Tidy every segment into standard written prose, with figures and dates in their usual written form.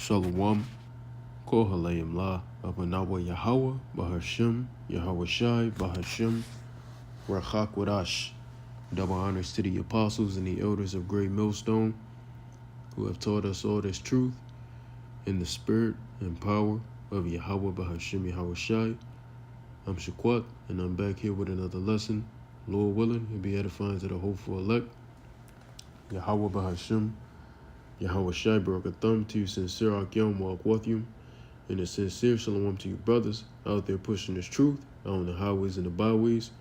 Shalom, Kohalayim La, Abanawa Yahweh, Bahashim, Yahweh Shai, Bahashim, Rachak Wadash. Double honors to the apostles and the elders of Great Millstone, who have taught us all this truth in the spirit and power of Yahweh Bahashim Yahweh Shai. I'm Shaquat, and I'm back here with another lesson. Lord willing, it'll be edifying to the hopeful elect. Yahweh Bahashim Yahweh Shai Barakatham to you, sincere Akyam Walkwathim, and a sincere shalom to you brothers out there pushing this truth out on the highways and the byways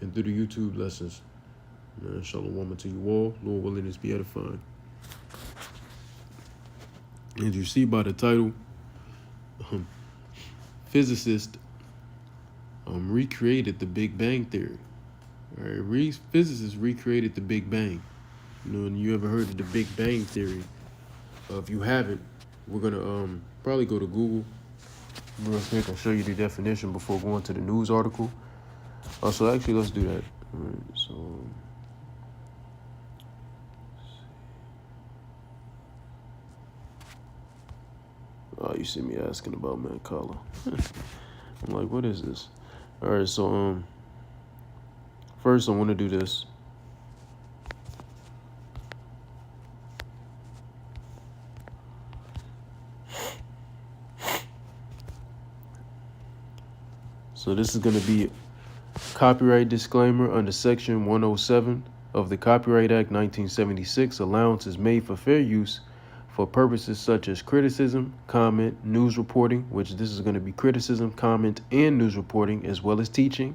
and through the YouTube lessons. Man, shalom to you all. Lord willing, this be edifying. As you see by the title, Physicists recreated the Big Bang Theory. All right, physicists recreated the Big Bang. You know, and you ever heard of the Big Bang Theory? If you haven't, we're gonna probably go to Google real quick and show you the definition before going to the news article. So actually, let's do that. All right, so. Oh, you see me asking about Mancala. I'm like, what is this? All right, so first I want to do this. So this is going to be copyright disclaimer under Section 107 of the Copyright Act 1976. Allowance is made for fair use for purposes such as criticism, comment, news reporting, which this is going to be criticism, comment, and news reporting, as well as teaching.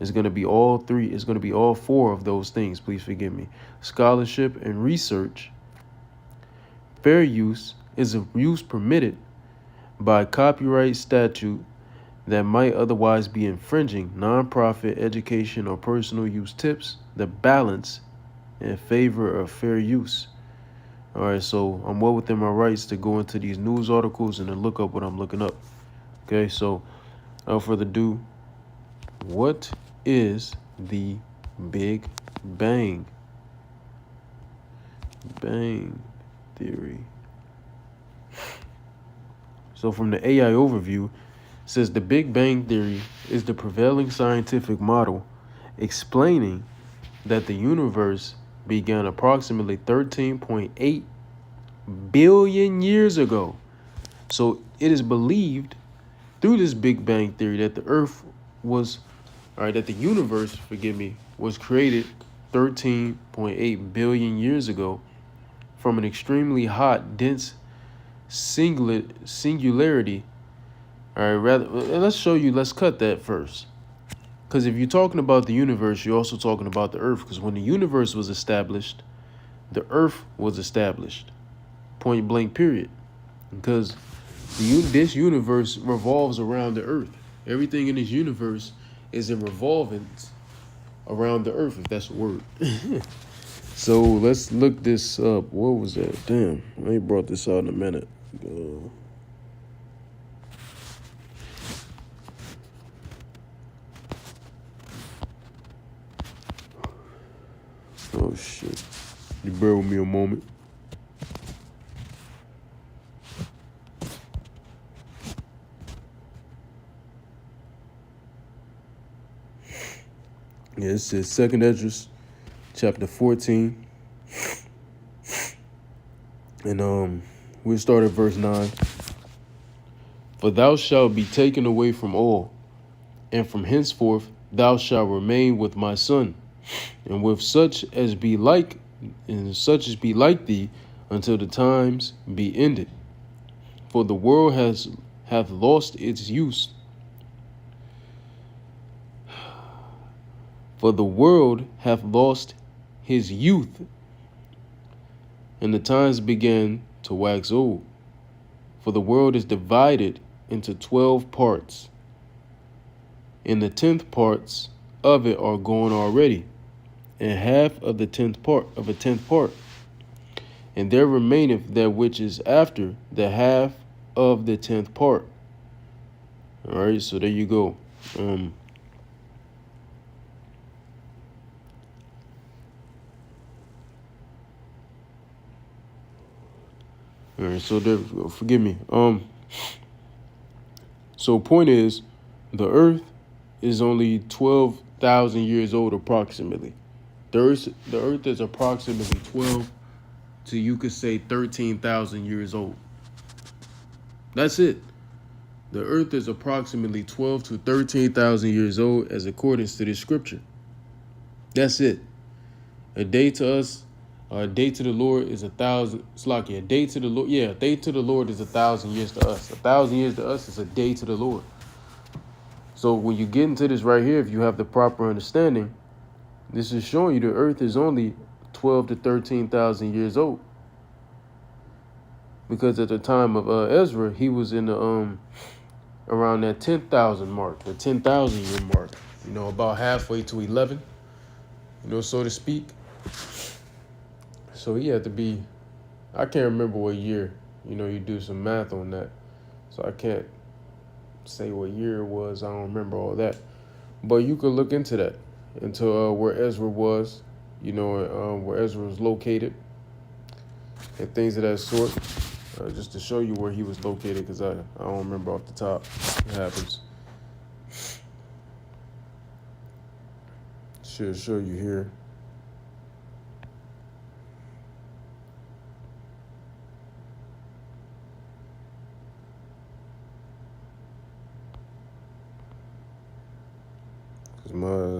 It's going to be all three. It's going to be all four of those things. Please forgive me. Scholarship and research. Fair use is a use permitted by copyright statute that might otherwise be infringing nonprofit education or personal use tips the balance in favor of fair use. All right, so I'm well within my rights to go into these news articles and to look up what I'm looking up. Okay, so without further ado, what is the Big Bang Theory? So from the AI overview, says the Big Bang Theory is the prevailing scientific model explaining that the universe began approximately 13.8 billion years ago. So it is believed through this Big Bang Theory that the Earth was, that the universe, was created 13.8 billion years ago from an extremely hot, dense singularity. Let's cut that first. Because if you're talking about the universe, you're also talking about the Earth. Because when the universe was established, the Earth was established. Point blank, period. Because this universe revolves around the Earth. Everything in this universe is in revolving around the Earth, if that's a word. So let's look this up. What was that? Damn, I ain't brought this out in a minute. Oh shit. You bear with me a moment. Yeah, it says 2nd Esdras, chapter 14. And we'll start at verse 9. For thou shalt be taken away from all, and from henceforth thou shalt remain with my son, and with such as be like thee, until the times be ended. For the world hath lost its use. For the world hath lost his youth, and the times began to wax old. For the world is divided into 12 parts, and the 10th parts of it are gone already, and half of the 10th part. And there remaineth that which is after the half of the 10th part. All right, so there you go. All right, so there, forgive me. So point is, the Earth is only 12,000 years old approximately. The Earth is approximately 12 to, you could say, 13,000 years old. That's it. The Earth is approximately 12 to 13,000 years old, as accordance to this scripture. That's it. A day to us, a day to the Lord is 1,000. Slacky, a day to the Lord. Yeah, a day to the Lord is 1,000 years to us. 1,000 years to us is a day to the Lord. So when you get into this right here, if you have the proper understanding, this is showing you the Earth is only 12 to 13,000 years old. Because at the time of Ezra, he was in the around that 10,000 mark, the 10,000 year mark. About halfway to 11. So to speak. So he had to be. I can't remember what year. You do some math on that, so I can't say what year it was. I don't remember all that. But you could look into that, into where Ezra was, where Ezra was located, and things of that sort, just to show you where he was located, because I don't remember off the top. It happens. Should show you here.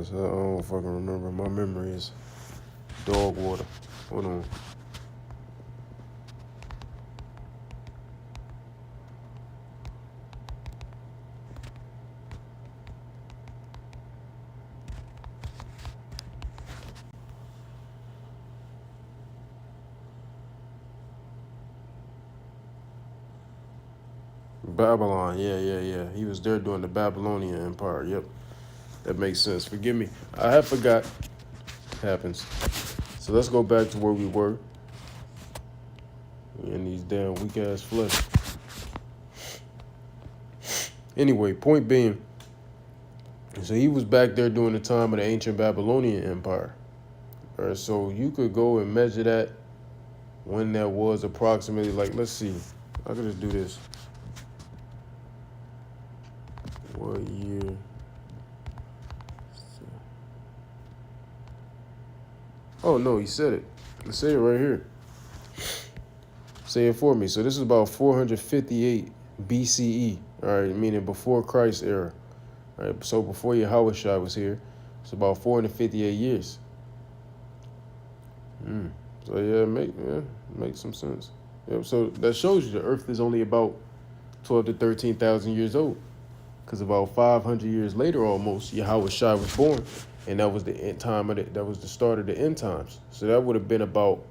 Cause I don't fucking remember. My memory is dog water. Hold on. Babylon, yeah. He was there during the Babylonian Empire. Yep, that makes sense. Forgive me, I have forgot. Happens. So let's go back to where we were. In these damn weak ass flesh. Anyway, point being, so he was back there during the time of the ancient Babylonian Empire. All right, so you could go and measure that when that was approximately. Like, let's see. I could just do this. What year? Oh no, he said it. Let's say it right here. Say it for me. So this is about 458 BCE. All right, meaning before Christ's era. All right, so before Yahushua was here, it's about 458 years. So yeah, make some sense. Yep. So that shows you the Earth is only about 12 to 13,000 years old. Because about 500 years later, almost, Yahushua was born, and that was the end time of that was the start of the end times. So that would have been about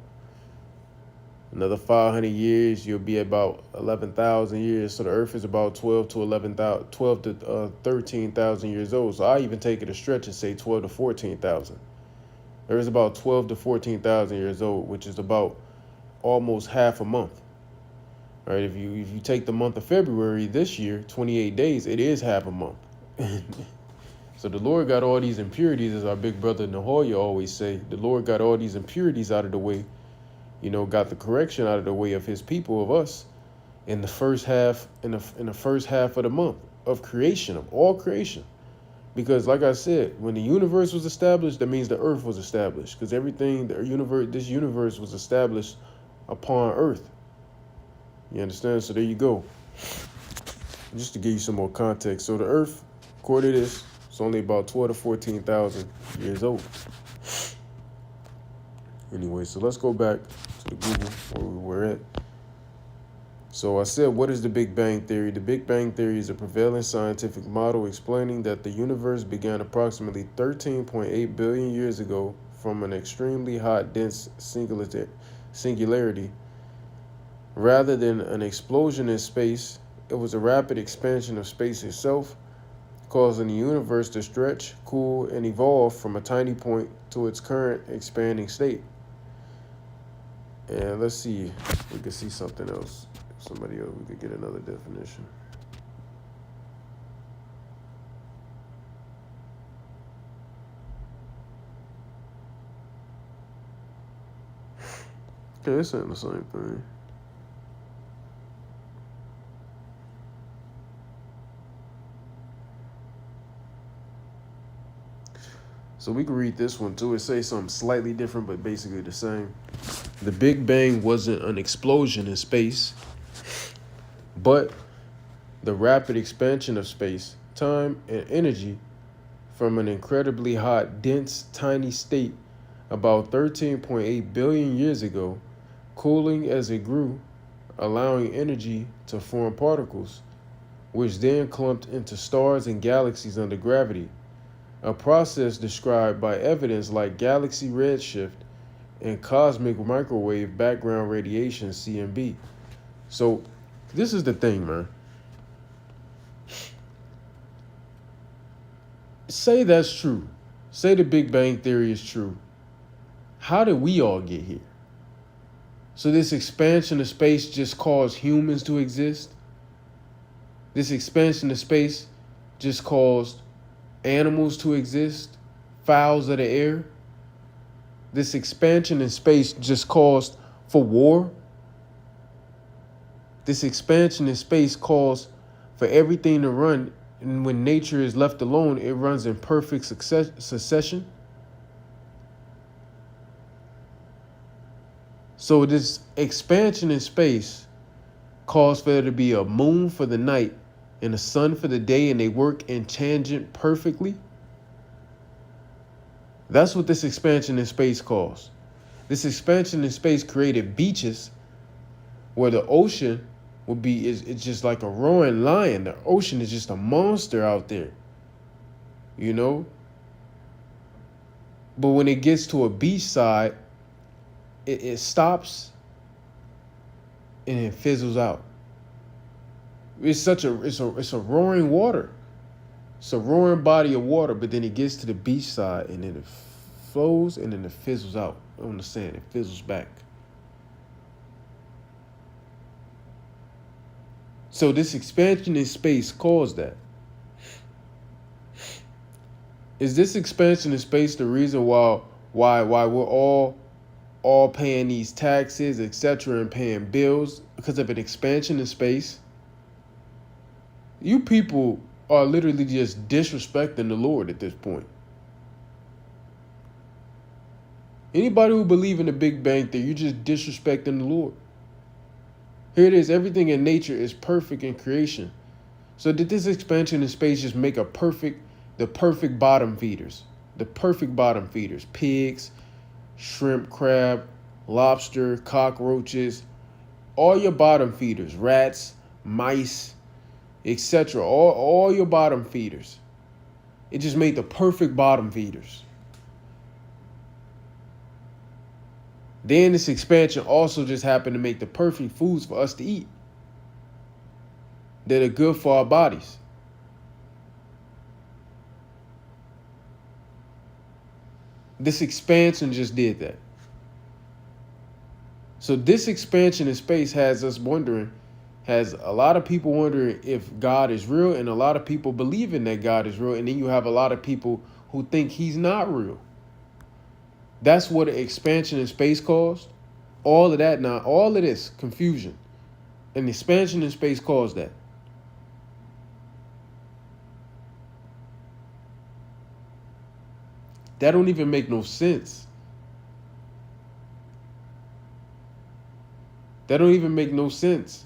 another 500 years. You'll be about 11,000 years. So the Earth is about 12 to 13,000 years old. So I even take it a stretch and say 12 to 14,000. There is about 12 to 14,000 years old, which is about almost half a month. All right, if you take the month of February this year, 28 days, it is half a month. So the Lord got all these impurities, as our big brother Nahoya always say. The Lord got all these impurities out of the way, got the correction out of the way of his people, of us, in the first half, in the first half of the month of creation, of all creation. Because like I said, when the universe was established, that means the earth was established. Because this universe was established upon earth. You understand? So there you go. Just to give you some more context. So the earth, according to this, it's only about 12 to 14,000 years old. Anyway, so let's go back to the Google where we were at. So I said, what is the Big Bang Theory? The Big Bang Theory is a prevailing scientific model explaining that the universe began approximately 13.8 billion years ago from an extremely hot, dense singularity. Rather than an explosion in space, it was a rapid expansion of space itself, causing the universe to stretch, cool, and evolve from a tiny point to its current expanding state. And let's see, we could see something else. Somebody else, we could get another definition. Okay, it's saying the same thing. So we can read this one too. It says something slightly different, but basically the same. The Big Bang wasn't an explosion in space, but the rapid expansion of space, time, and energy from an incredibly hot, dense, tiny state about 13.8 billion years ago, cooling as it grew, allowing energy to form particles, which then clumped into stars and galaxies under gravity, a process described by evidence like galaxy redshift and cosmic microwave background radiation (CMB). So, this is the thing, man. Say that's true. Say the Big Bang Theory is true. How did we all get here? So this expansion of space just caused humans to exist? This expansion of space just caused animals to exist? Fowls of the air? This expansion in space just caused for war? This expansion in space caused for everything to run, and when nature is left alone, it runs in perfect succession? So this expansion in space caused for there to be a moon for the night and a sun for the day, and they work in tangent perfectly? That's what this expansion in space caused. This expansion in space created beaches where the ocean would be, it's just like a roaring lion. The ocean is just a monster out there, you know? But when it gets to a beach side, it stops and it fizzles out. It's a roaring water. It's a roaring body of water, but then it gets to the beach side and then it flows and then it fizzles out on the sand. It fizzles back. So this expansion in space caused that. Is this expansion in space the reason why we're all paying these taxes, etc., and paying bills because of an expansion in space? You people are literally just disrespecting the Lord at this point. Anybody who believes in the Big Bang Theory, you're just disrespecting the Lord. Here it is. Everything in nature is perfect in creation. So did this expansion in space just make the perfect bottom feeders? The perfect bottom feeders. Pigs, shrimp, crab, lobster, cockroaches, all your bottom feeders, rats, mice, etc. All your bottom feeders. It just made the perfect bottom feeders. Then this expansion also just happened to make the perfect foods for us to eat that are good for our bodies. This expansion just did that. So this expansion in space has a lot of people wondering if God is real, and a lot of people believing that God is real, and then you have a lot of people who think he's not real. That's what an expansion in space caused. All of that now, all of this confusion, an expansion in space caused that. That don't even make no sense. That don't even make no sense.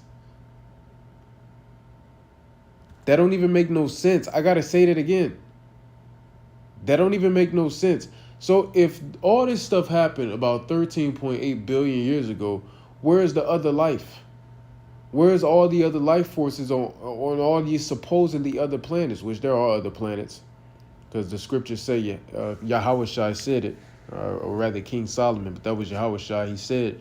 That don't even make no sense. I gotta say that again. That don't even make no sense. So if all this stuff happened about 13.8 billion years ago, where's the other life? Where's all the other life forces on all these supposedly other planets, which there are other planets, because the scriptures say Yahweh Shai said it, or rather King Solomon, but that was Yahweh Shai. He said,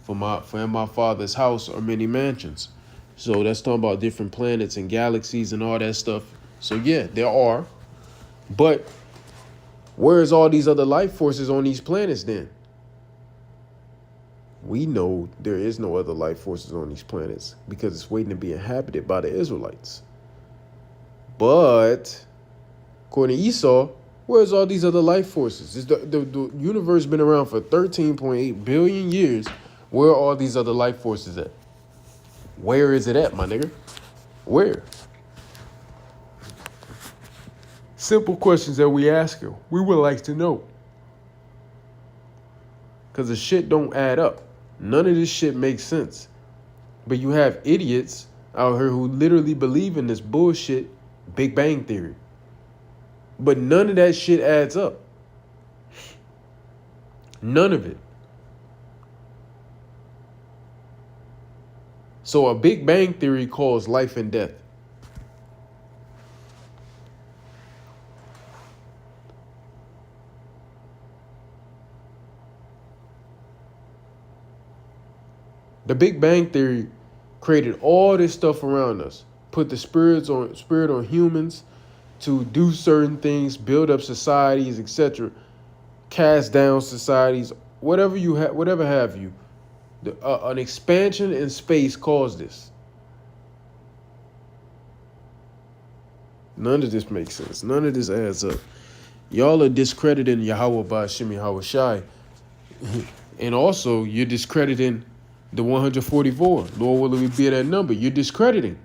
for in my father's house are many mansions. So that's talking about different planets and galaxies and all that stuff. So yeah, there are. But where's all these other life forces on these planets then? We know there is no other life forces on these planets because it's waiting to be inhabited by the Israelites. But according to Esau, where's all these other life forces? Is the universe been around for 13.8 billion years? Where are all these other life forces at? Where is it at, my nigga? Where? Simple questions that we ask her. We would like to know. Because the shit don't add up. None of this shit makes sense. But you have idiots out here who literally believe in this bullshit Big Bang Theory. But none of that shit adds up. None of it. So a Big Bang Theory calls life and death. The Big Bang Theory created all this stuff around us, put the spirit on humans to do certain things, build up societies, etc., cast down societies, whatever have you. An expansion in space caused this. None of this makes sense. None of this adds up. Y'all are discrediting Yahweh Ba'Shem Yahweh Shai. And also, you're discrediting the 144. Lord, will we be at that number? You're discrediting.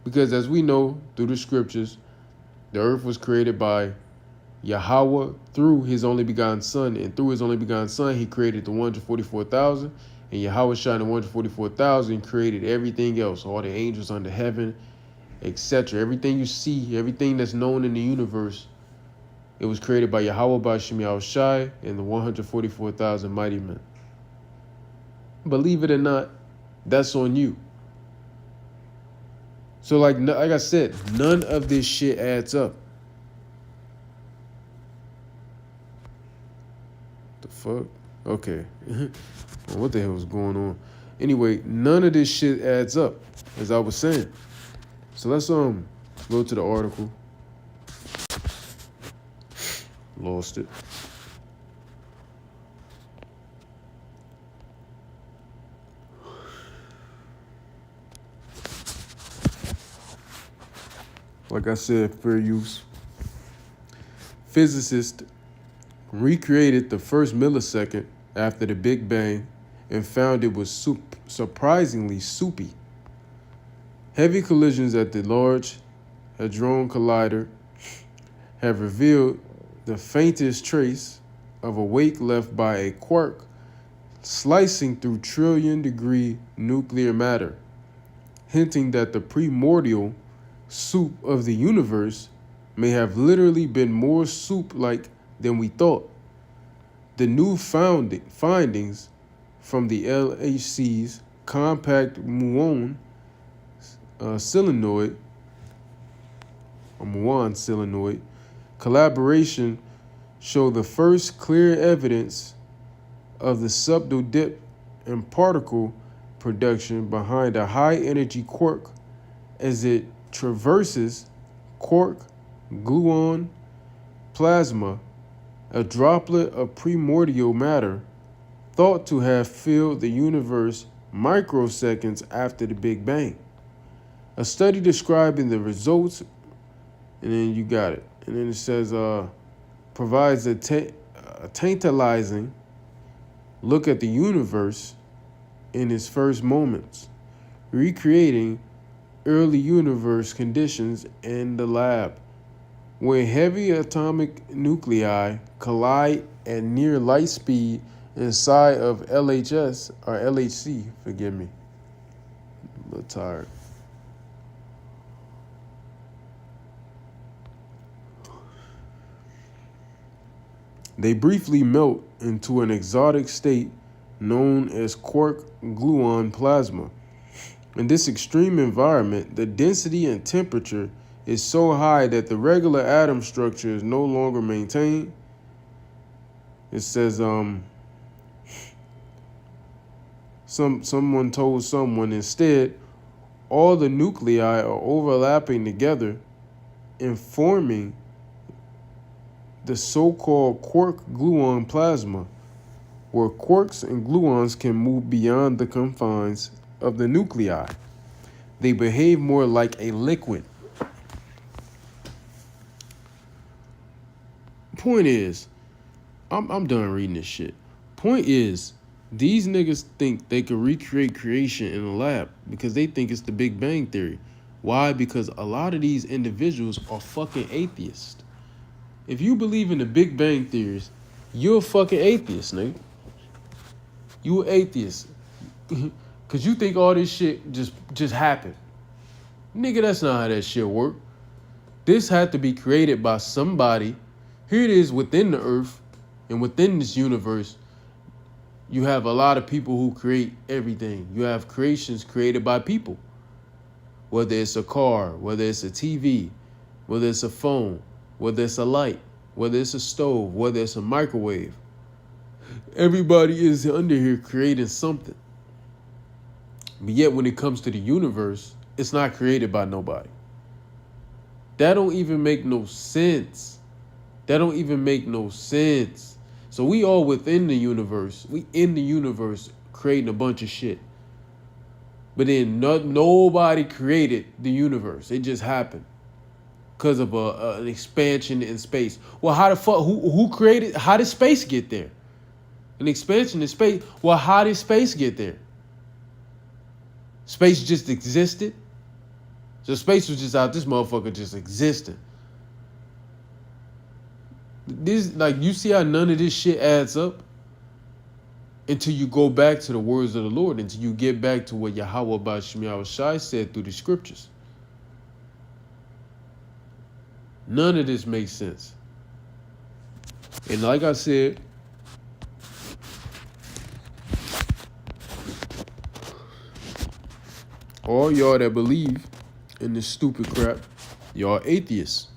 Because as we know through the scriptures, the earth was created by Yahweh through his only begotten son. And through his only begotten son, he created the 144,000. And Yahweh Shai, the 144,000, created everything else, all the angels under heaven, etc. Everything you see, everything that's known in the universe, it was created by Yahweh Ba'Shem Yahweh Shai and the 144,000 mighty men. Believe it or not, that's on you. So like I said, none of this shit adds up. The fuck? Okay. What the hell is going on? Anyway, none of this shit adds up, as I was saying. So let's go to the article. Lost it. Like I said, fair use. Physicists recreated the first millisecond after the Big Bang and found it was surprisingly soupy. Heavy collisions at the Large Hadron Collider have revealed the faintest trace of a wake left by a quark slicing through trillion-degree nuclear matter, hinting that the primordial soup of the universe may have literally been more soup-like than we thought. The new findings from the LHC's compact muon solenoid collaboration show the first clear evidence of the subtle dip in particle production behind a high-energy quark as it traverses quark-gluon plasma, a droplet of primordial matter thought to have filled the universe microseconds after the Big Bang. A study describing the results, and then you got it. And then it says, provides a tantalizing look at the universe in its first moments, recreating early universe conditions in the lab, where heavy atomic nuclei collide at near light speed inside of LHC, forgive me. I'm a little tired. They briefly melt into an exotic state known as quark-gluon plasma. In this extreme environment, the density and temperature is so high that the regular atom structure is no longer maintained. It says, someone told someone instead, all the nuclei are overlapping together and forming the so-called quark-gluon plasma, where quarks and gluons can move beyond the confines of the nuclei. They behave more like a liquid. Point is, I'm done reading this shit. Point is, these niggas think they can recreate creation in a lab because they think it's the Big Bang Theory. Why? Because a lot of these individuals are fucking atheists. If you believe in the Big Bang theories, you're a fucking atheist, nigga. You an atheist. Cause you think all this shit just happened. Nigga, that's not how that shit work. This had to be created by somebody. Here it is within the earth and within this universe. You have a lot of people who create everything. You have creations created by people. Whether it's a car, whether it's a TV, whether it's a phone, whether it's a light, whether it's a stove, whether it's a microwave. Everybody is under here creating something. But yet when it comes to the universe, it's not created by nobody. That don't even make no sense. That don't even make no sense. So we all within the universe. We in the universe creating a bunch of shit. But then nobody created the universe. It just happened because of an expansion in space. Well, how the fuck? Who created? How did space get there? An expansion in space. Well, how did space get there? Space just existed. So space was just out this motherfucker just existing. This, like, you see how none of this shit adds up? Until you go back to the words of the Lord, until you get back to what Yahweh Ba'Shem Yahushai said through the scriptures. None of this makes sense. And like I said, all y'all that believe in this stupid crap, y'all atheists.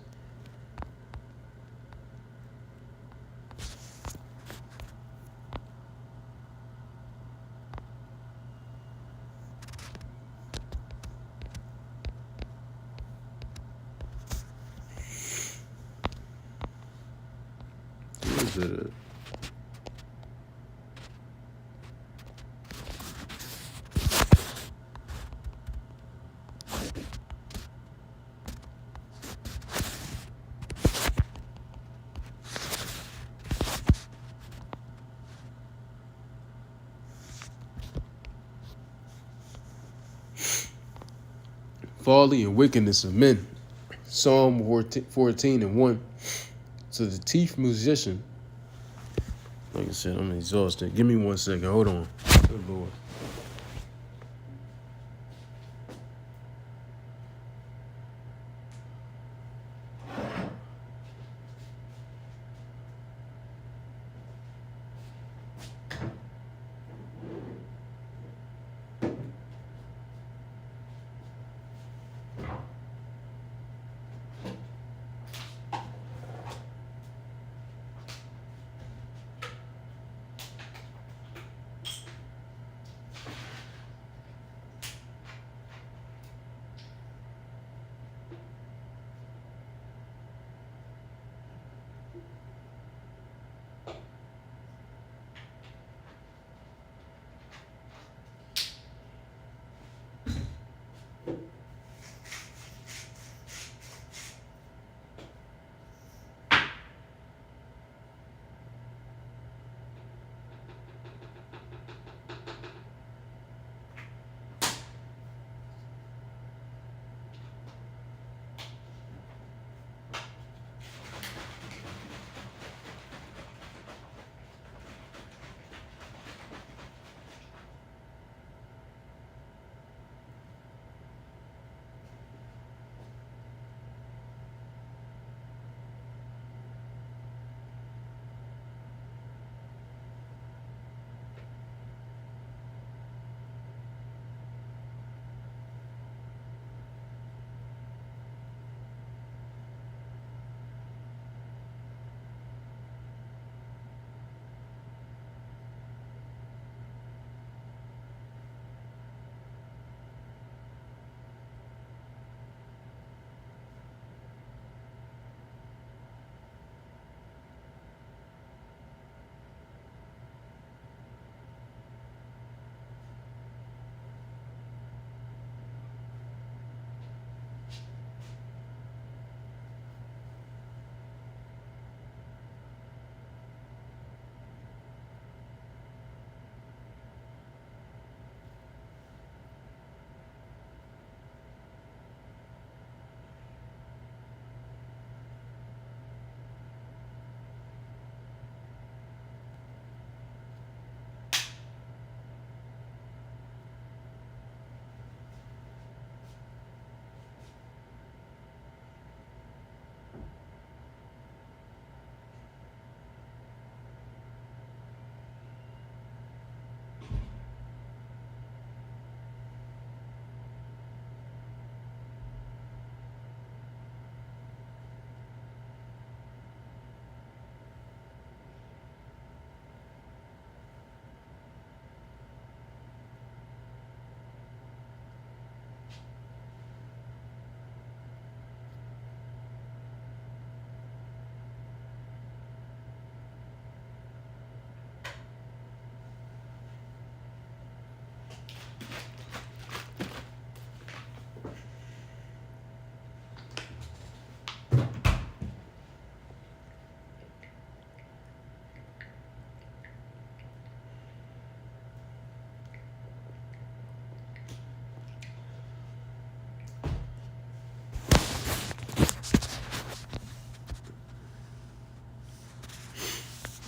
Where is it at? Folly and wickedness of men. Psalm 14 and 1. So the chief musician, like I said, I'm exhausted. Give me 1 second. Hold on. Good Lord.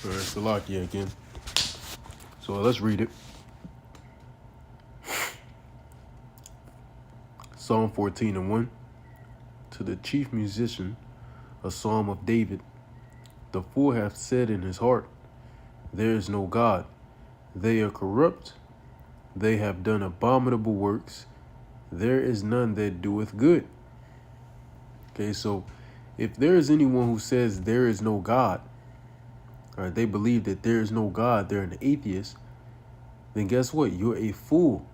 All right, Salakia again. So let's read it. Psalm 14:1. To the chief musician, a psalm of David. The fool hath said in his heart, there is no God. They are corrupt. They have done abominable works. There is none that doeth good. Okay, so if there is anyone who says there is no God, or they believe that there is no God, they're an atheist, then guess what? You're a fool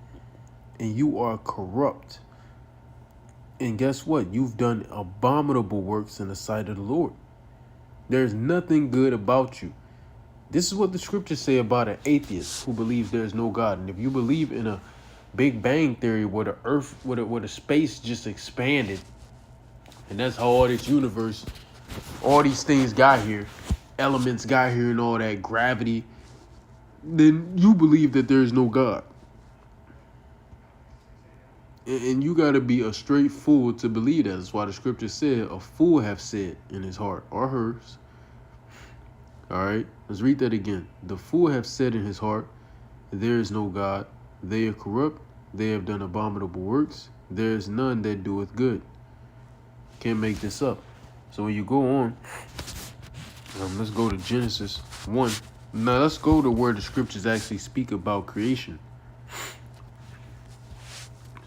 and you are corrupt. And guess what? You've done abominable works in the sight of the Lord. There's nothing good about you. This is what the scriptures say about an atheist who believes there's no God. And if you believe in a Big Bang theory where the earth, where the space just expanded, and that's how all this universe, all these things got here, elements got here and all that, gravity, then you believe that there is no God. And you got to be a straight fool to believe that. That's why the scripture said, a fool have said in his heart, or hers. All right, let's read that again. The fool have said in his heart, there is no God. They are corrupt. They have done abominable works. There is none that doeth good. Can't make this up. So when you go on, let's go to Genesis 1. Now let's go to where the scriptures actually speak about creation.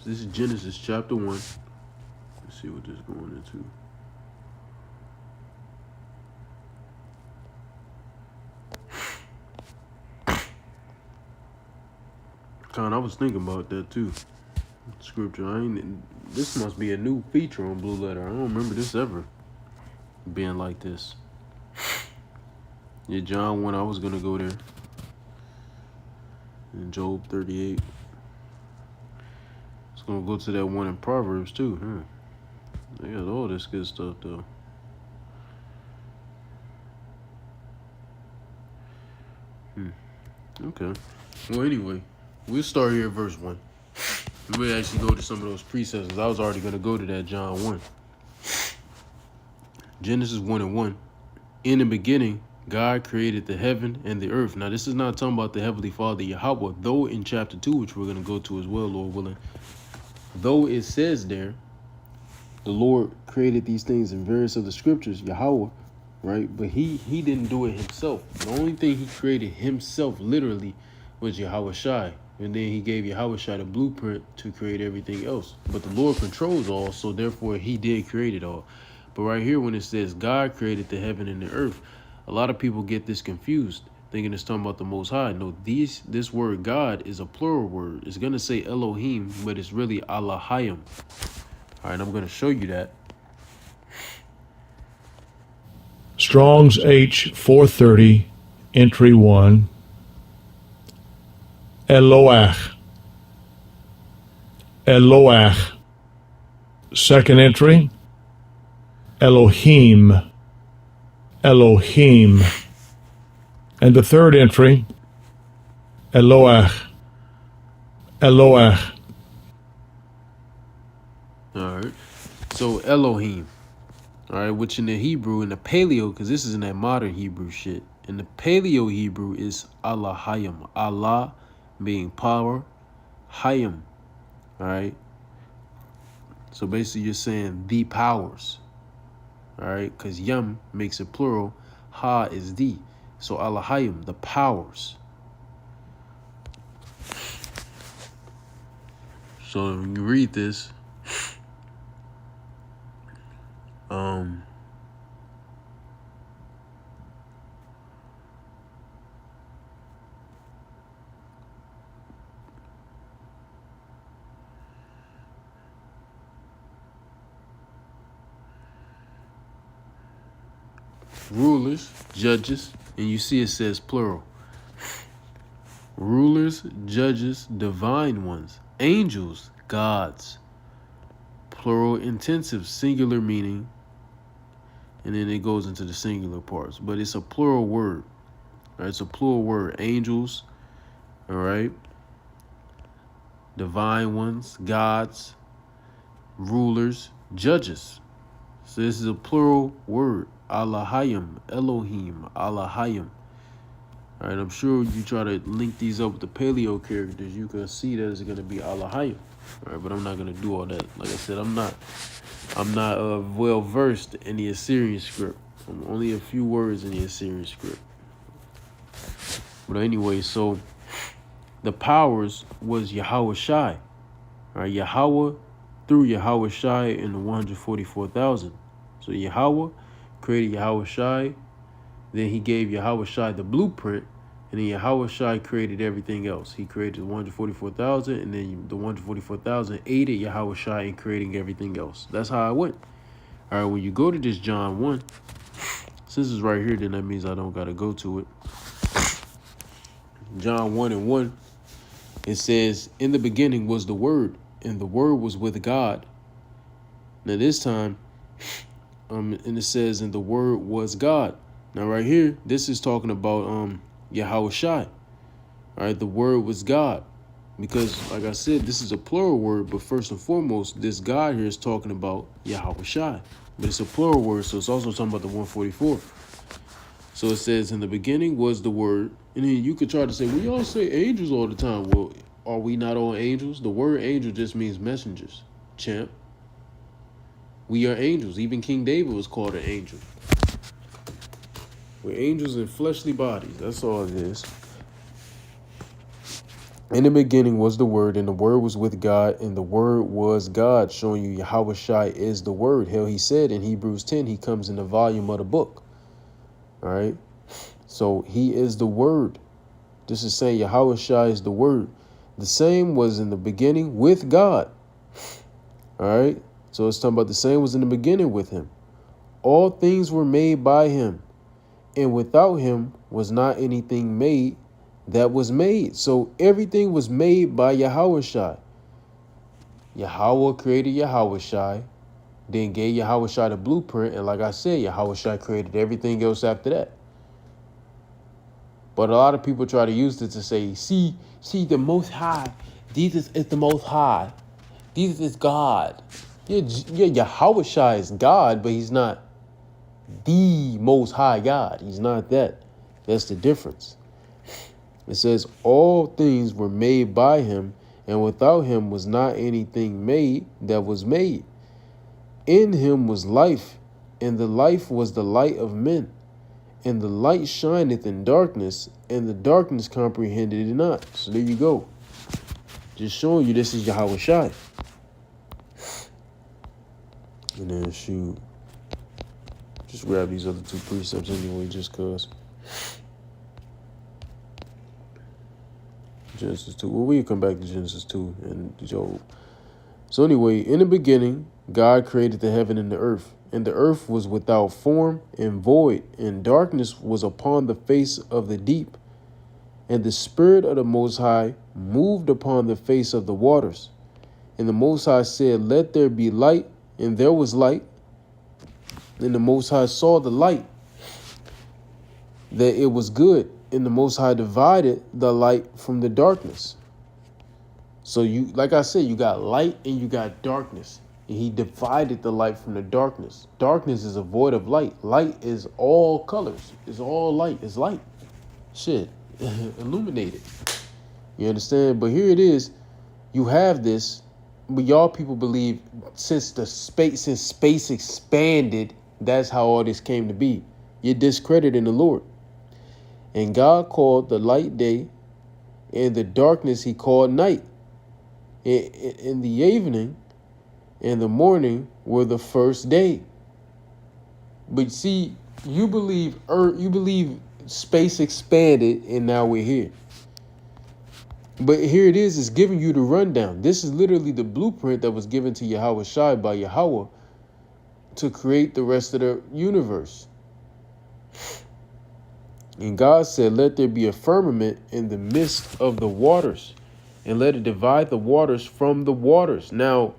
This is Genesis chapter 1. Let's see what this is going into. I was thinking about that too. Scripture. This must be a new feature on Blue Letter. I don't remember this ever being like this. Yeah, John 1, I was gonna go there. And Job 38. It's gonna go to that one in Proverbs too, They got all this good stuff though. Okay. Well, anyway, we'll start here at verse 1. We'll actually go to some of those precepts. I was already going to go to that John 1. Genesis 1:1. In the beginning, God created the heaven and the earth. Now, this is not talking about the Heavenly Father, Yahweh, though in chapter 2, which we're going to go to as well, Lord willing, though it says there, the Lord created these things in various of the scriptures, Yahweh, right? But he didn't do it himself. The only thing he created himself literally was Yahweh Shai. And then he gave Yahweh Shai the blueprint to create everything else. But the Lord controls all, so therefore he did create it all. But right here when it says God created the heaven and the earth, a lot of people get this confused, thinking it's talking about the Most High. No, this word God is a plural word. It's going to say Elohim, but it's really Allahayim. All right, I'm going to show you that. Strong's H 430, entry 1. Eloach. Eloach. Second entry. Elohim. Elohim. And the third entry. Eloach. Eloach. All right. So Elohim. All right, which in the Hebrew, in the Paleo, because this is in that modern Hebrew shit. In the Paleo Hebrew is Allahayim. Allah being power, Hayim. All right. So basically you're saying the powers. All right, because Yam makes it plural. Ha is the. So Allahayim, the powers. So when you read this, rulers, judges, and you see it says plural. rulers, judges, divine ones, angels, gods, plural intensive, singular meaning, and then it goes into the singular parts. But it's a plural word. Right? It's a plural word. Angels, all right, divine ones, gods, rulers, judges. So this is a plural word. Allahayim, Elohim, Allahayim. All right, I'm sure you try to link these up with the paleo characters, you can see that it's going to be Allahayim. All right, but I'm not going to do all that. Like I said, I'm not well versed in the Assyrian script. I'm only a few words in the Assyrian script. But anyway, so the powers was Yahweh Shai. All right, Yahweh through Yahweh Shai in the 144,000. So Yahweh created Yahweh Shai. Then he gave Yahweh Shai the blueprint. And then Yahweh Shai created everything else. He created the 144,000. And then the 144,000 aided Yahweh Shai in creating everything else. That's how I went. All right, when you go to this John 1, since it's right here, then that means I don't got to go to it. John 1:1, it says, in the beginning was the Word, and the Word was with God. Now this time, and it says, and the Word was God. Now right here, this is talking about Yahweh Shai. All right, the Word was God. Because, like I said, this is a plural word, but first and foremost, this God here is talking about Yahweh Shai. But it's a plural word, so it's also talking about the 144. So it says, in the beginning was the Word. And then you could try to say, well, y'all say angels all the time. Well, are we not all angels? The word angel just means messengers, champ. We are angels. Even King David was called an angel. We're angels in fleshly bodies. That's all it is. In the beginning was the Word, and the Word was with God, and the Word was God, showing you Yahweh Shai is the Word. Hell, he said in Hebrews 10, he comes in the volume of the book. All right? So he is the Word. This is saying Yahweh Shai is the Word. The same was in the beginning with God. All right? So it's talking about the same was in the beginning with him. All things were made by him, and without him was not anything made that was made. So everything was made by Yahweh Shai. Yahweh created Yahweh Shai, then gave Yahweh Shai the blueprint, and like I said, Yahweh Shai created everything else after that. But a lot of people try to use it to say, see the Most High. Jesus is the Most High. Jesus is God. Yeah, Yahweh Shai is God, but he's not the Most High God. He's not that. That's the difference. It says, all things were made by him, and without him was not anything made that was made. In him was life, and the life was the light of men. And the light shineth in darkness, and the darkness comprehended it not. So there you go. Just showing you this is Yahweh Shai. And then shoot. Just grab these other two precepts anyway, just cause. Genesis 2. Well, we'll come back to Genesis 2 and Job. So anyway, in the beginning, God created the heaven and the earth. And the earth was without form and void, and darkness was upon the face of the deep. And the Spirit of the Most High moved upon the face of the waters. And the Most High said, let there be light, and there was light. And the Most High saw the light, that it was good. And the Most High divided the light from the darkness. So you, like I said, you got light and you got darkness. And he divided the light from the darkness. Darkness is a void of light. Light is all colors. It's all light. It's light. Shit. Illuminated. You understand? But here it is. You have this, but y'all people believe since space expanded, that's how all this came to be. You're discrediting the Lord. And God called the light day, and the darkness he called night. In the evening and the morning were the first day. But see, you believe space expanded, and now we're here. But here it is, it's giving you the rundown. This is literally the blueprint that was given to Yahweh Shai by Yahweh to create the rest of the universe. And God said, let there be a firmament in the midst of the waters, and let it divide the waters from the waters. Now,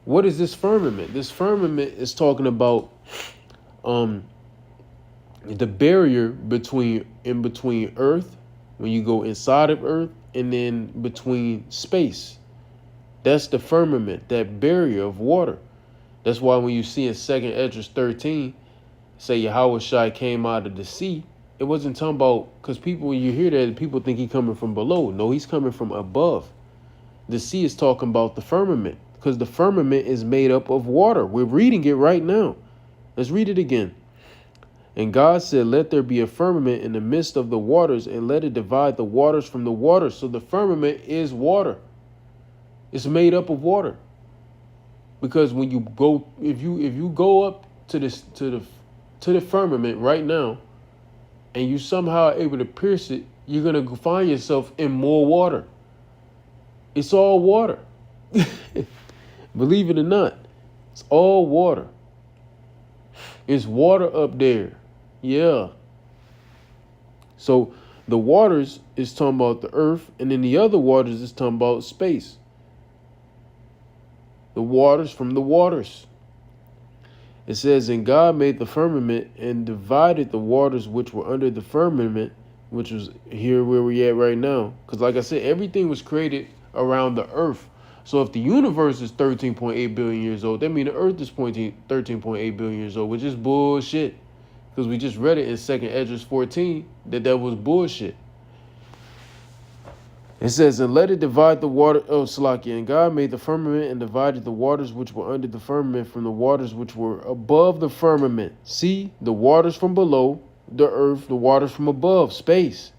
what is this firmament? This firmament is talking about the barrier between earth, when you go inside of earth, and then between space. That's the firmament, that barrier of water. That's why when you see in 2nd Esdras 13, say Yahweh Shai came out of the sea, it wasn't talking about, because people, when you hear that, people think he's coming from below. No, he's coming from above. The sea is talking about the firmament, because the firmament is made up of water. We're reading it right now. Let's read it again. And God said, let there be a firmament in the midst of the waters, and let it divide the waters from the waters. So the firmament is water. It's made up of water. Because when you go, if you go up to the firmament right now, and you somehow are able to pierce it, you're gonna find yourself in more water. It's all water. Believe it or not, it's all water. It's water up there. Yeah. So the waters is talking about the earth, and then the other waters is talking about space. The waters from the waters. It says, and God made the firmament and divided the waters which were under the firmament, which was here where we're at right now. Because like I said, everything was created around the earth. So if the universe is 13.8 billion years old, that means the earth is 13.8 billion years old, which is bullshit. Because we just read it in 2nd Esdras 14 that was bullshit. It says, and let it divide the water, Salakia, and God made the firmament and divided the waters which were under the firmament from the waters which were above the firmament. See, the waters from below, the earth, the waters from above, space.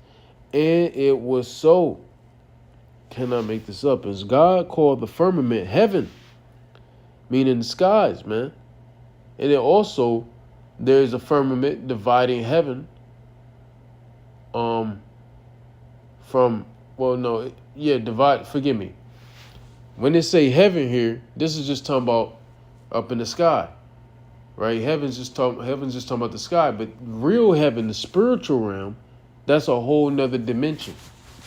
And it was so. Cannot make this up. As God called the firmament heaven, meaning the skies, man. And then also, there's a firmament dividing heaven from... Well, no, yeah, divide, forgive me. When they say heaven here, this is just talking about up in the sky, right? Heaven's just talking about the sky, but real heaven, the spiritual realm, that's a whole nother dimension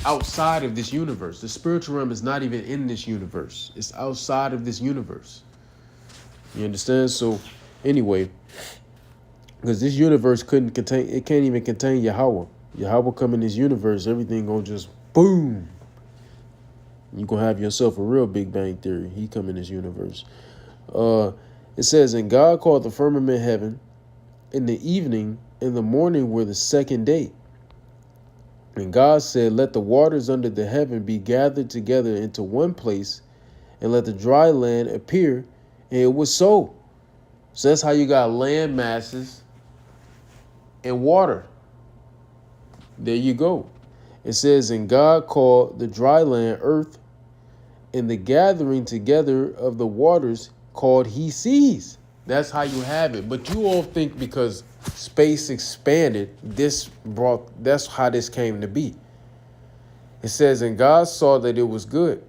outside of this universe. The spiritual realm is not even in this universe. It's outside of this universe. You understand? So anyway, because this universe can't even contain Yahweh. Yahweh come in this universe, everything gonna just boom. You're going to have yourself a real Big Bang Theory. He come in this universe. It says, and God called the firmament heaven. In the evening, in the morning were the second day. And God said, let the waters under the heaven be gathered together into one place, and let the dry land appear. And it was so. So that's how you got land masses and water. There you go. It says, and God called the dry land earth, and the gathering together of the waters called he seas. That's how you have it. But you all think because space expanded, that's how this came to be. It says, and God saw that it was good.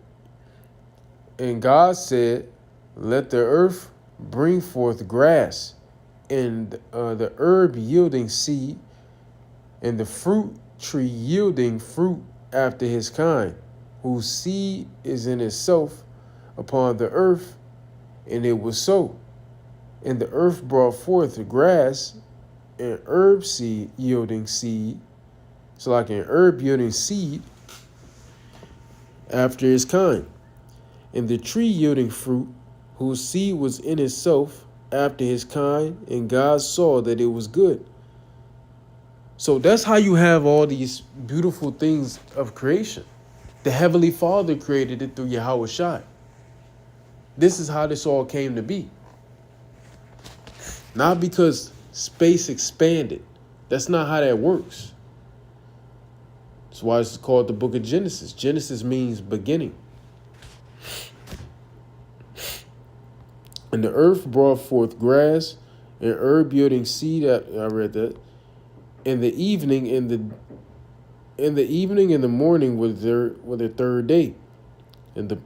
And God said, let the earth bring forth grass, and the herb yielding seed, and the fruit tree yielding fruit after his kind, whose seed is in itself upon the earth. And it was so. And the earth brought forth grass and herb seed yielding seed. So like an herb yielding seed after his kind. And the tree yielding fruit, whose seed was in itself after his kind. And God saw that it was good. So that's how you have all these beautiful things of creation. The Heavenly Father created it through Yahweh Shai. This is how this all came to be. Not because space expanded. That's not how that works. That's why it's called the book of Genesis. Genesis means beginning. And the earth brought forth grass and herb yielding seed. I read that. In the evening, in the morning was the third day. And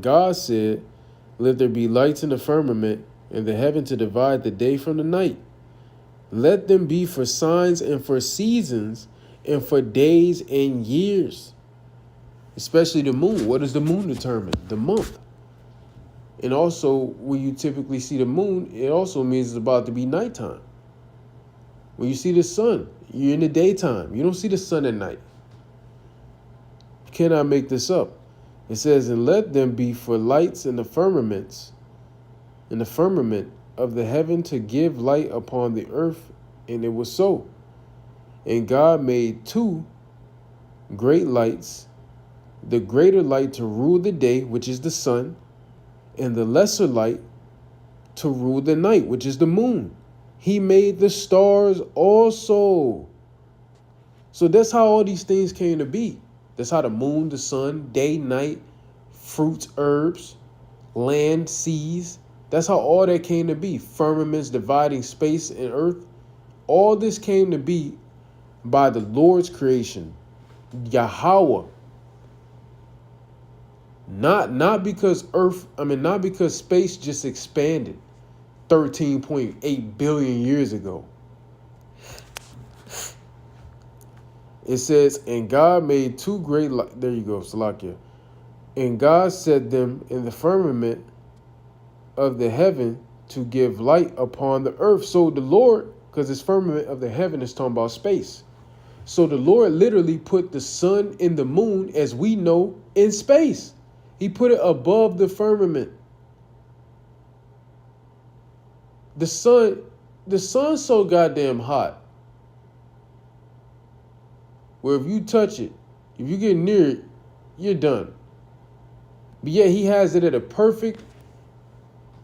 God said, let there be lights in the firmament, and the heaven to divide the day from the night, Let them be for signs and for seasons and for days and years. Especially the moon. What does the moon determine? The month. And also, when you typically see the moon, it also means it's about to be nighttime. When you see the sun, you're in the daytime. You don't see the sun at night. You cannot make this up. It says, and let them be for lights in the firmament of the heaven to give light upon the earth. And it was so. And God made two great lights, the greater light to rule the day, which is the sun, and the lesser light to rule the night, which is the moon. He made the stars also. So that's how all these things came to be. That's how the moon, the sun, day, night, fruits, herbs, land, seas. That's how all that came to be. Firmaments dividing space and earth. All this came to be by the Lord's creation, Yahweh. Not because not because space just expanded 13.8 billion years ago. It says, and God made two great lights. There you go, Salakia. And God set them in the firmament of the heaven to give light upon the earth. So the Lord, because this firmament of the heaven is talking about space. So the Lord literally put the sun and the moon, as we know, in space. He put it above the firmament. The sun's so goddamn hot, where if you touch it, if you get near it, you're done. But yet he has it at a perfect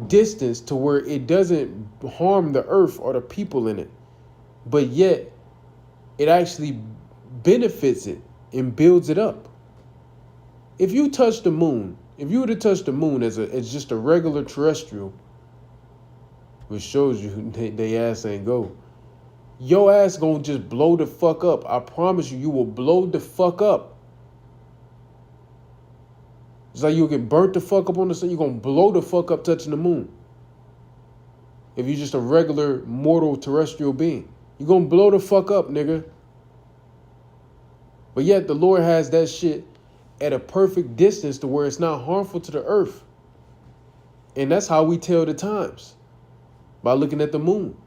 distance to where it doesn't harm the earth or the people in it. But yet it actually benefits it and builds it up. If you touch the moon, if you were to touch the moon as just a regular terrestrial, which shows you they ass ain't go, your ass gonna just blow the fuck up. I promise you, you will blow the fuck up. It's like you'll get burnt the fuck up on the sun. You're gonna blow the fuck up touching the moon. If you're just a regular mortal terrestrial being, you're gonna blow the fuck up, nigga. But yet the Lord has that shit at a perfect distance to where it's not harmful to the earth. And that's how we tell the times, by looking at the moon.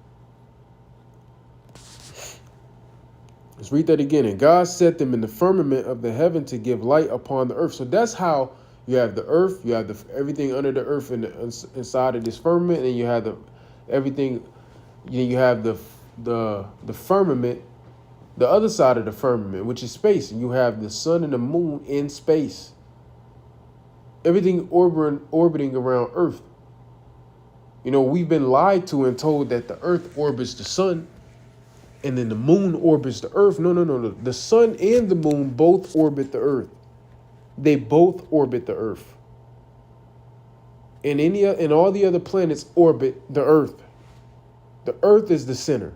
Let's read that again. And God set them in the firmament of the heaven to give light upon the earth. So that's how you have the earth, you have everything under the earth and inside of this firmament, and you have everything. You have the firmament, the other side of the firmament, which is space, and you have the sun and the moon in space. Everything orbiting around Earth. You know, we've been lied to and told that the Earth orbits the sun, and then the moon orbits the Earth. No. The sun and the moon both orbit the Earth. They both orbit the Earth. And all the other planets orbit the Earth. The Earth is the center.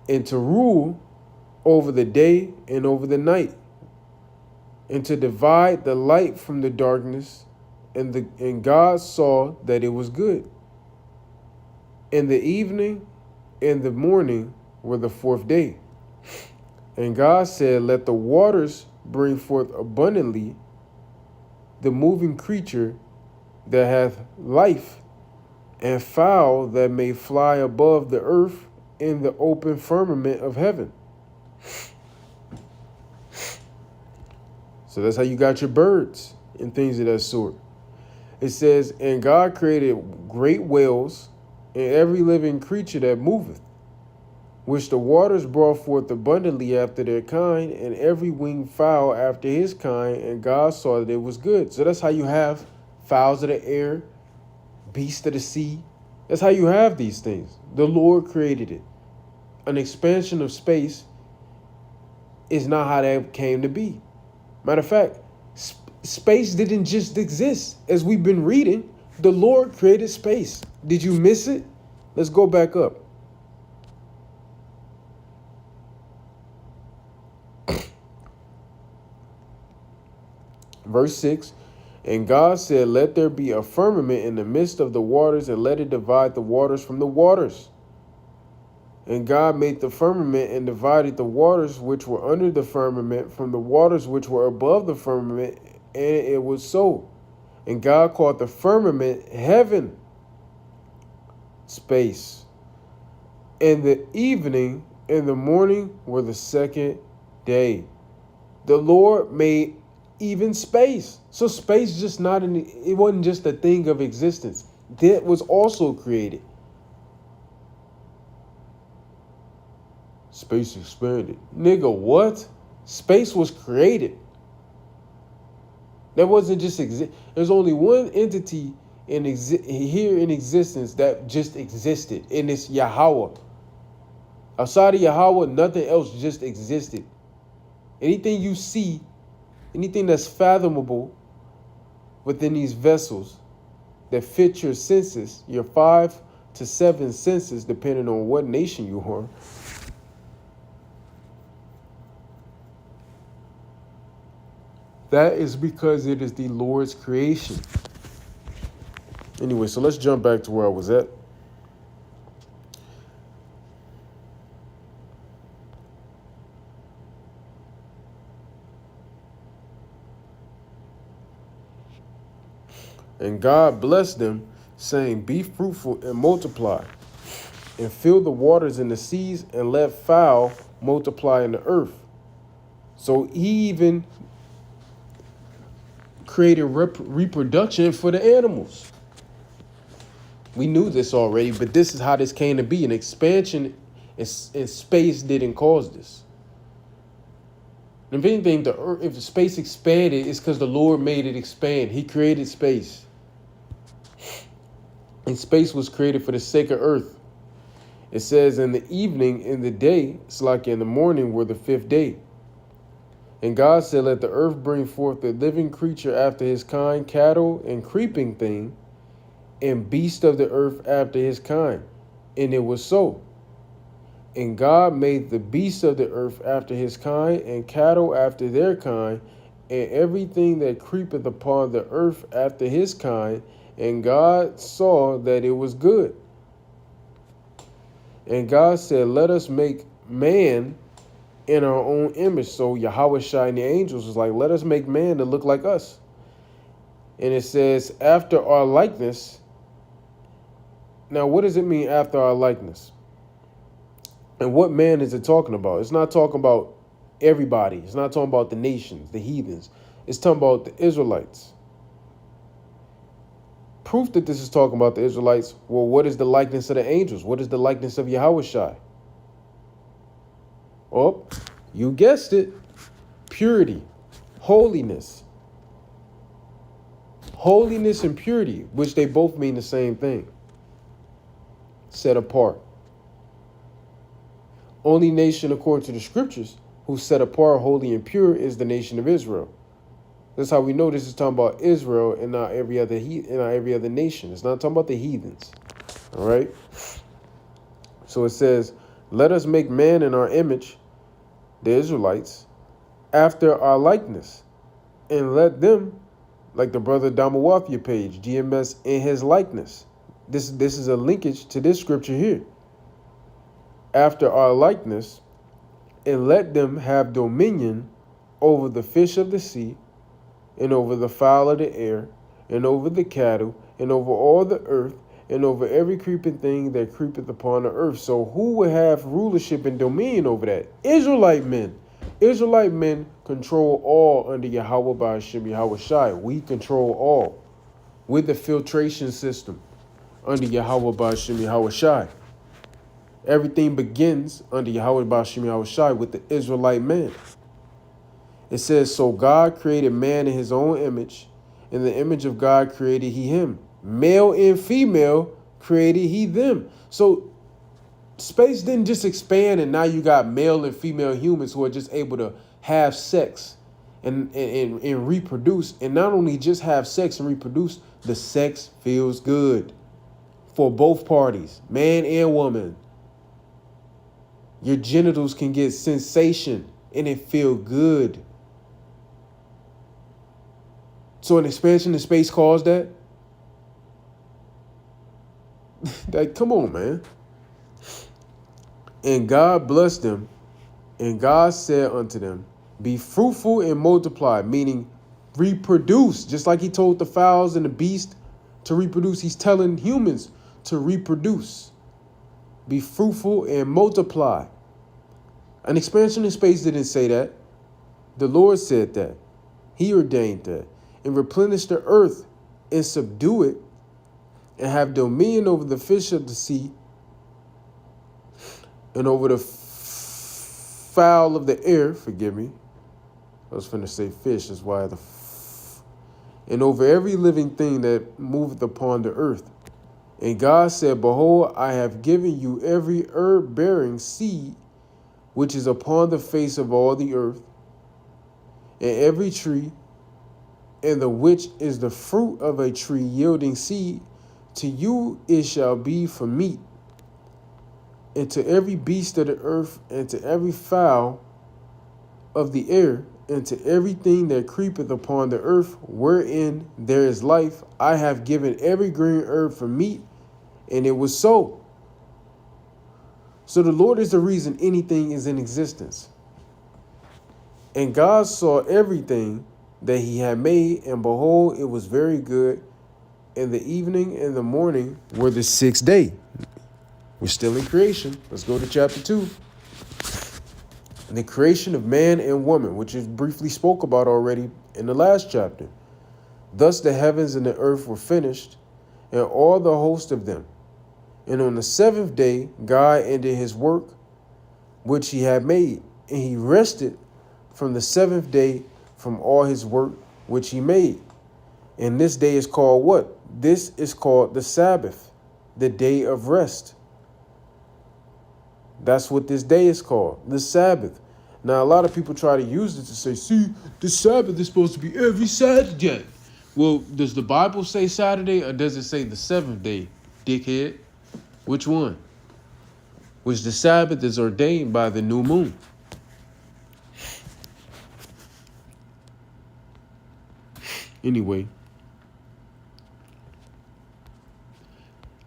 And to rule over the day and over the night, and to divide the light from the darkness, and God saw that it was good. And the evening and the morning were the fourth day. And God said, let the waters bring forth abundantly the moving creature that hath life, and fowl that may fly above the earth in the open firmament of heaven. So that's how you got your birds and things of that sort. It says, and God created great whales and every living creature that moveth, which the waters brought forth abundantly after their kind, and every winged fowl after his kind, and God saw that it was good. So that's how you have fowls of the air, beasts of the sea. That's how you have these things. The Lord created it. An expansion of space is not how that came to be. Matter of fact, space didn't just exist. As we've been reading, the Lord created space. Did you miss it? Let's go back up. Verse 6, And God said, let there be a firmament in the midst of the waters, and let it divide the waters from the waters. And God made the firmament and divided the waters which were under the firmament from the waters which were above the firmament, and it was so. And God called the firmament heaven, space. And the evening and the morning were the second day. The Lord made even space. So space just not in, it wasn't just a thing of existence. That was also created. Space expanded. Nigga, what? Space was created. That wasn't just exist. There's only one entity here in existence that just existed, and it's Yahweh. Outside of Yahweh, nothing else just existed. Anything you see, anything that's fathomable within these vessels that fit your senses, your 5 to 7 senses, depending on what nation you are, that is because it is the Lord's creation. Anyway, so let's jump back to where I was at. And God blessed them, saying, be fruitful and multiply, and fill the waters and the seas, and let fowl multiply in the earth. So he even created reproduction for the animals. We knew this already, but this is how this came to be. An expansion in space didn't cause this. If anything, if the space expanded, it's because the Lord made it expand. He created space. And space was created for the sake of earth. It says, in the evening, in the day, it's like in the morning, were the 5th day. And God said, let the earth bring forth a living creature after his kind, cattle and creeping thing, and beast of the earth after his kind. And it was so. And God made the beasts of the earth after his kind, and cattle after their kind, and everything that creepeth upon the earth after his kind. And God saw that it was good. And God said, let us make man in our own image. So Yahweh Shai and the angels was like, let us make man to look like us. And it says, after our likeness. Now, what does it mean, after our likeness? And what man is it talking about? It's not talking about everybody. It's not talking about the nations, the heathens. It's talking about the Israelites. Proof that this is talking about the Israelites. Well, what is the likeness of the angels? What is the likeness of Yahweh Shai? Oh, you guessed it. Purity, holiness. Holiness and purity, which they both mean the same thing. Set apart. Only nation, according to the scriptures, who's set apart, holy, and pure is the nation of Israel. That's how we know this is talking about Israel and not every other nation. It's not talking about the heathens. All right. So it says, let us make man in our image, the Israelites, after our likeness, and let them, like the brother Damawafia page, GMS in his likeness. This is a linkage to this scripture here. After our likeness, and let them have dominion over the fish of the sea, and over the fowl of the air, and over the cattle, and over all the earth, and over every creeping thing that creepeth upon the earth. So who would have rulership and dominion over that? Israelite men. Israelite men control all under Yahweh Ba'ashem Yahweh Shai. We control all with the filtration system under Yahweh Ba'ashem Yahweh Shai. Everything begins under Yahweh Ba'ashem Yahweh Shai with the Israelite man. It says, so God created man in his own image. In the image of God created he him. Male and female created he them. So space didn't just expand and now you got male and female humans who are just able to have sex and reproduce. And not only just have sex and reproduce, the sex feels good for both parties, man and woman. Your genitals can get sensation and it feel good. So an expansion in space caused that? Like, come on, man. And God blessed them, and God said unto them, be fruitful and multiply, meaning reproduce, just like he told the fowls and the beast to reproduce. He's telling humans to reproduce. Be fruitful and multiply. An expansion in space didn't say that. The Lord said that. He ordained that. And replenish the earth and subdue it, and have dominion over the fish of the sea and over the fowl of the air. Forgive me. I was finna say fish. That's why and over every living thing that moveth upon the earth. And God said, behold, I have given you every herb-bearing seed which is upon the face of all the earth, and every tree, and the which is the fruit of a tree yielding seed, to you it shall be for meat, and to every beast of the earth, and to every fowl of the air, and to everything that creepeth upon the earth, wherein there is life, I have given every green herb for meat. And it was so. So the Lord is the reason anything is in existence. And God saw everything that he had made, and behold, it was very good. And the evening and the morning were the sixth day. We're still in creation. Let's go to chapter 2. The creation of man and woman, which is briefly spoke about already in the last chapter. Thus the heavens and the earth were finished, and all the host of them. And on the seventh day, God ended his work, which he had made, and he rested from the seventh day from all his work, which he made. And this day is called what? This is called the Sabbath, the day of rest. That's what this day is called, the Sabbath. Now, a lot of people try to use it to say, see, the Sabbath is supposed to be every Saturday. Well, does the Bible say Saturday, or does it say the seventh day, dickhead? Which one? Which the Sabbath is ordained by the new moon. Anyway.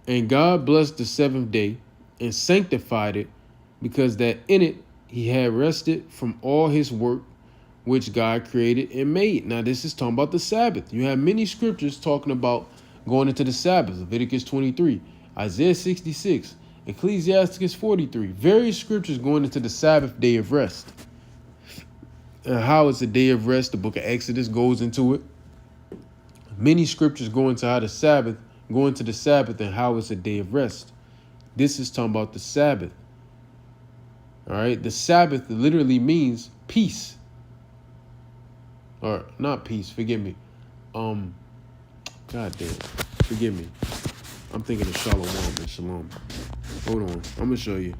And God blessed the seventh day and sanctified it, because that in it he had rested from all his work which God created and made. Now this is talking about the Sabbath. You have many scriptures talking about going into the Sabbath. Leviticus 23, Isaiah 66, Ecclesiasticus 43. Various scriptures going into the Sabbath day of rest. And how it's a day of rest, the book of Exodus goes into it. Many scriptures go into how the Sabbath, go into the Sabbath and how it's a day of rest. This is talking about the Sabbath. All right. The Sabbath literally means peace. Or not peace. Forgive me. God damn. Forgive me. I'm thinking of Shalom and Shalom. Hold on. I'm going to show you.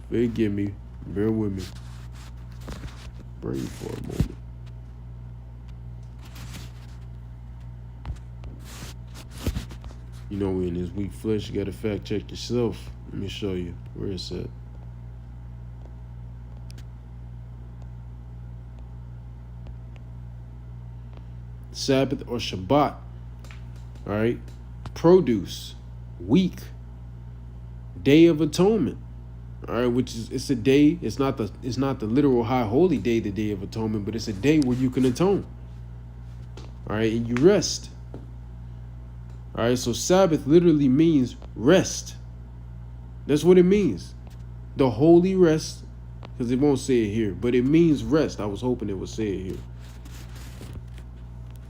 Forgive me. Bear with me. Breathe for a moment. You know, in this weak flesh, you got to fact check yourself. Let me show you where it's at. Sabbath or Shabbat. All right. Produce. Week. Day of Atonement. All right, which is, it's a day. It's not the literal high holy day, the Day of Atonement, but it's a day where you can atone. All right, and you rest. All right, so Sabbath literally means rest. That's what it means. The holy rest, because it won't say it here, but it means rest. I was hoping it would say it here.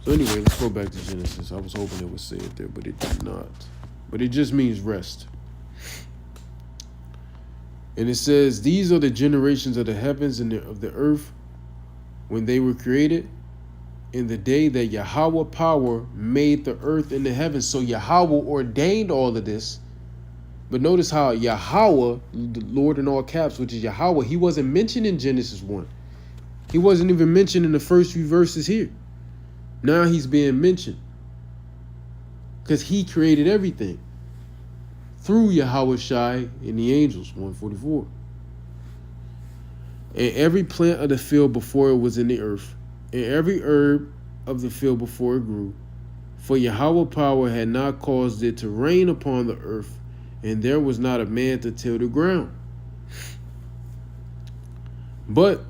So anyway, let's go back to Genesis. I was hoping it would say it there, but it did not. But it just means rest. And it says, these are the generations of the heavens and of the earth when they were created, in the day that Yahweh power made the earth and the heavens. So Yahweh ordained all of this. But notice how Yahweh, the Lord in all caps, which is Yahweh, he wasn't mentioned in Genesis 1. He wasn't even mentioned in the first few verses here. Now he's being mentioned because he created everything through Yahweh Shai and the angels, 144. And every plant of the field before it was in the earth, and every herb of the field before it grew. For Yahweh power had not caused it to rain upon the earth, and there was not a man to till the ground. But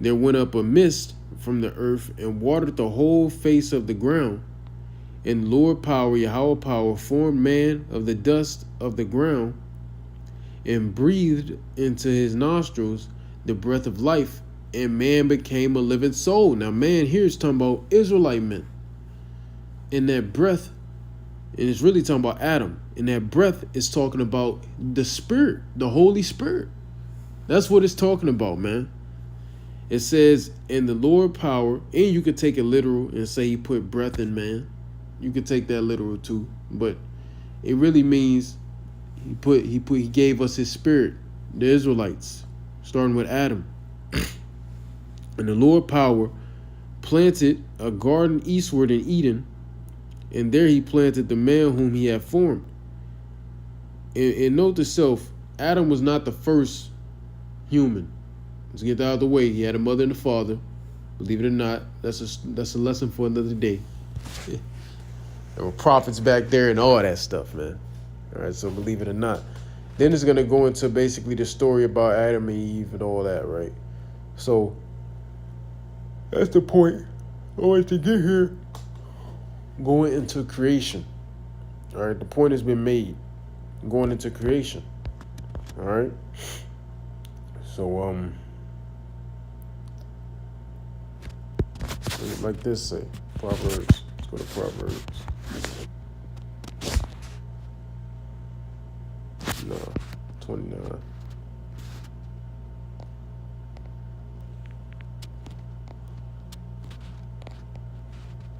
there went up a mist from the earth and watered the whole face of the ground. And Lord power, Yahweh power, formed man of the dust of the ground and breathed into his nostrils the breath of life, and man became a living soul. Now, man here is talking about Israelite men. And that breath, and it's really talking about Adam. And that breath is talking about the Spirit, the Holy Spirit. That's what it's talking about, man. It says, in the Lord power, and you could take it literal and say he put breath in man. You could take that literal too, but it really means he gave us his spirit, the Israelites, starting with Adam. And the Lord power planted a garden eastward in Eden, and there he planted the man whom he had formed. And note to self, Adam was not the first human. Let's get that out of the way. He had a mother and a father. Believe it or not, that's a lesson for another day. There were prophets back there and all that stuff, man. All right, so believe it or not. Then it's going to go into basically the story about Adam and Eve and all that, right? So that's the point. Always to get here, going into creation. All right, the point has been made. Going into creation. All right. So like this say, Proverbs. Let's go to Proverbs. No, 29.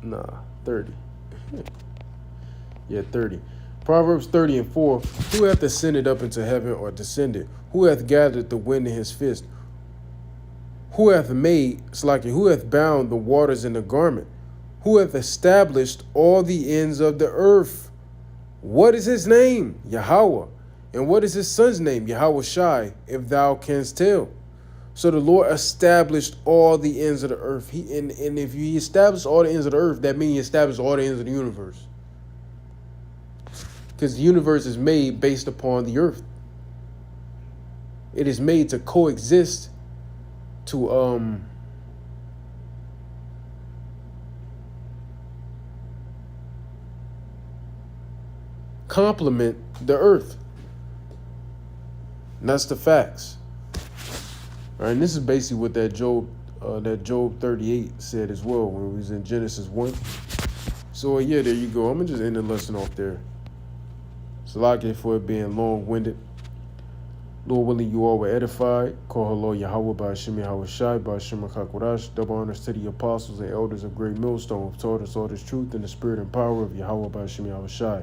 Nah, 30. Yeah, 30. Proverbs 30 and 4. Who hath ascended up into heaven, or descended? Who hath gathered the wind in his fist? Who hath who hath bound the waters in a garment? Who hath established all the ends of the earth? What is his name? Yahweh. And what is his son's name? Yahweh Shai, if thou canst tell. So the Lord established all the ends of the earth. And if he established all the ends of the earth, that means he established all the ends of the universe. Because the universe is made based upon the earth. It is made to coexist, to complement the earth. And that's the facts. All right, and this is basically what that Job 38 said as well when we was in Genesis 1. So yeah, there you go. I'm gonna just end the lesson off there. Salaki for it being long-winded. Lord willing, you all were edified. Call hello Yahweh by Hashem Yahweh Shai by Hashem HaKakodash. Double honors to the apostles and elders of Great Millstone who taught us all this truth in the spirit and power of Yahweh by Hashem Yahweh Shai.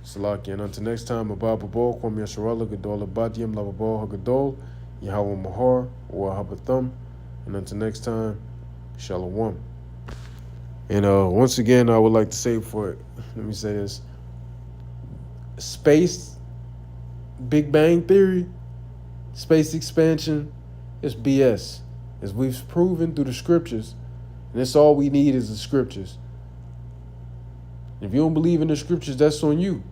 Salaki, and until next time, Abba Ball, Kwam Yasharala, Gadol Abadiyam, Lavabal Hagadol, Yahweh Mahar, or Habathum. And until next time, Shalom. And once again, I would like to say let me say this. Space, Big Bang Theory, space expansion, it's BS. As we've proven through the scriptures, and that's all we need is the scriptures. If you don't believe in the scriptures, that's on you.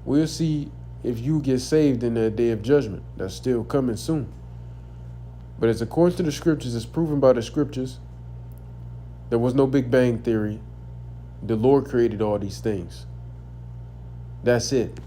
We'll see if you get saved in that day of judgment. That's still coming soon. But as according to the scriptures, it's proven by the scriptures, there was no Big Bang Theory. The Lord created all these things. That's it.